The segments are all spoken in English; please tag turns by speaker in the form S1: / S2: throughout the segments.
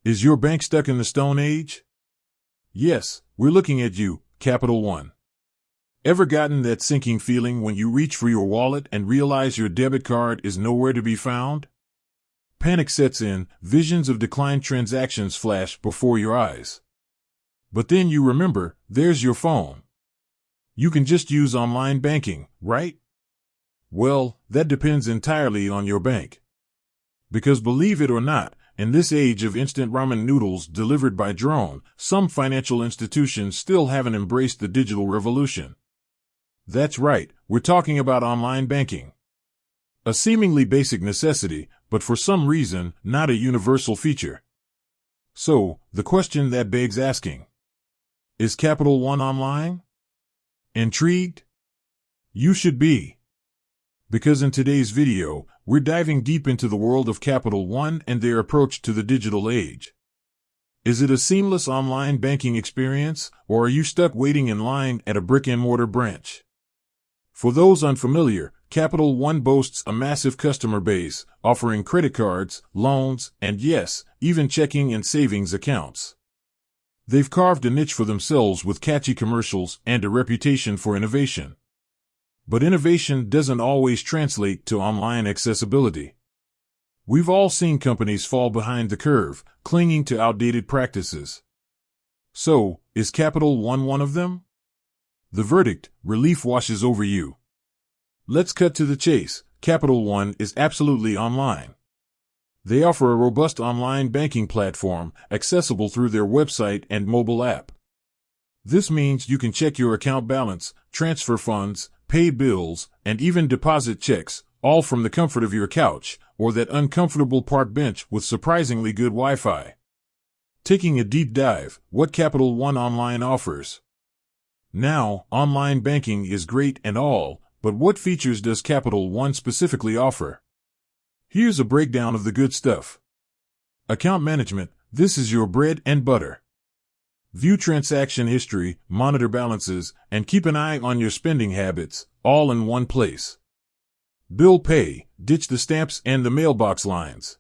S1: Is your bank stuck in the Stone Age? Yes, we're looking at you, Capital One. Ever gotten that sinking feeling when you reach for your wallet and realize your debit card is nowhere to be found? Panic sets in, visions of declined transactions flash before your eyes. But then you remember, there's your phone. You can just use online banking, right? Well, that depends entirely on your bank. Because believe it or not, in this age of instant ramen noodles delivered by drone, some financial institutions still haven't embraced the digital revolution. That's right, we're talking about online banking. A seemingly basic necessity, but for some reason, not a universal feature. So, the question that begs asking: is Capital One online? Intrigued? You should be. Because in today's video, we're diving deep into the world of Capital One and their approach to the digital age. Is it a seamless online banking experience, or are you stuck waiting in line at a brick-and-mortar branch? For those unfamiliar, Capital One boasts a massive customer base, offering credit cards, loans, and yes, even checking and savings accounts. They've carved a niche for themselves with catchy commercials and a reputation for innovation. But innovation doesn't always translate to online accessibility. We've all seen companies fall behind the curve, clinging to outdated practices. So, is Capital One of them? The verdict: relief washes over you. Let's cut to the chase. Capital One is absolutely online. They offer a robust online banking platform, accessible through their website and mobile app. This means you can check your account balance, transfer funds, pay bills, and even deposit checks, all from the comfort of your couch, or that uncomfortable park bench with surprisingly good Wi-Fi. Taking a deep dive, what Capital One Online offers. Now, online banking is great and all, but what features does Capital One specifically offer? Here's a breakdown of the good stuff. Account management: this is your bread and butter. View transaction history, monitor balances, and keep an eye on your spending habits, all in one place. Bill pay: ditch the stamps and the mailbox lines.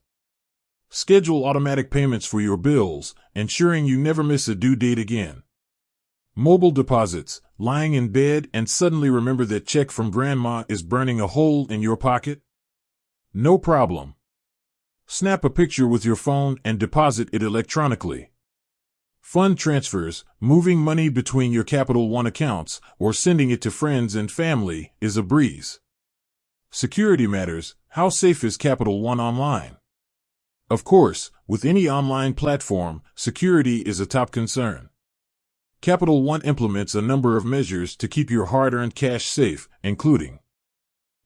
S1: Schedule automatic payments for your bills, ensuring you never miss a due date again. Mobile deposits: lying in bed and suddenly remember that check from grandma is burning a hole in your pocket? No problem. Snap a picture with your phone and deposit it electronically. Fund transfers: moving money between your Capital One accounts or sending it to friends and family is a breeze. Security matters: how safe is Capital One online? Of course, with any online platform, security is a top concern. Capital One implements a number of measures to keep your hard-earned cash safe, including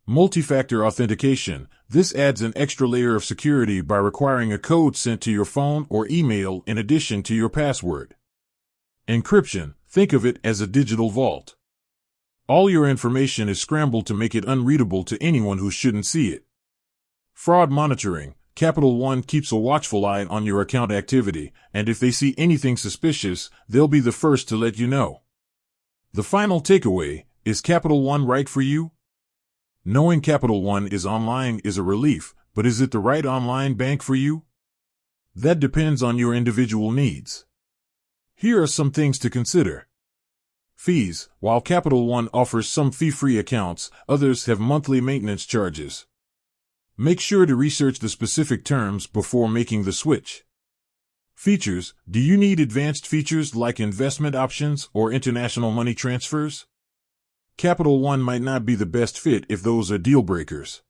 S1: multi-factor authentication. This adds an extra layer of security by requiring a code sent to your phone or email in addition to your password. Encryption: think of it as a digital vault. All your information is scrambled to make it unreadable to anyone who shouldn't see it. Fraud monitoring: Capital One keeps a watchful eye on your account activity, and if they see anything suspicious, they'll be the first to let you know. The final takeaway: is Capital One right for you? Knowing Capital One is online is a relief, but is it the right online bank for you? That depends on your individual needs. Here are some things to consider. Fees: while Capital One offers some fee-free accounts, others have monthly maintenance charges. Make sure to research the specific terms before making the switch. Features: do you need advanced features like investment options or international money transfers? Capital One might not be the best fit if those are deal breakers.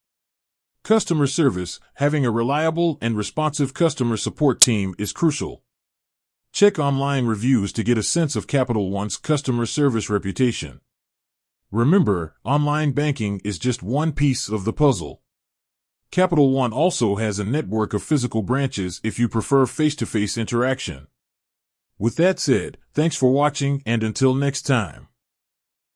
S1: Customer service: having a reliable and responsive customer support team is crucial. Check online reviews to get a sense of Capital One's customer service reputation. Remember, online banking is just one piece of the puzzle. Capital One also has a network of physical branches if you prefer face-to-face interaction. With that said, thanks for watching, and until next time.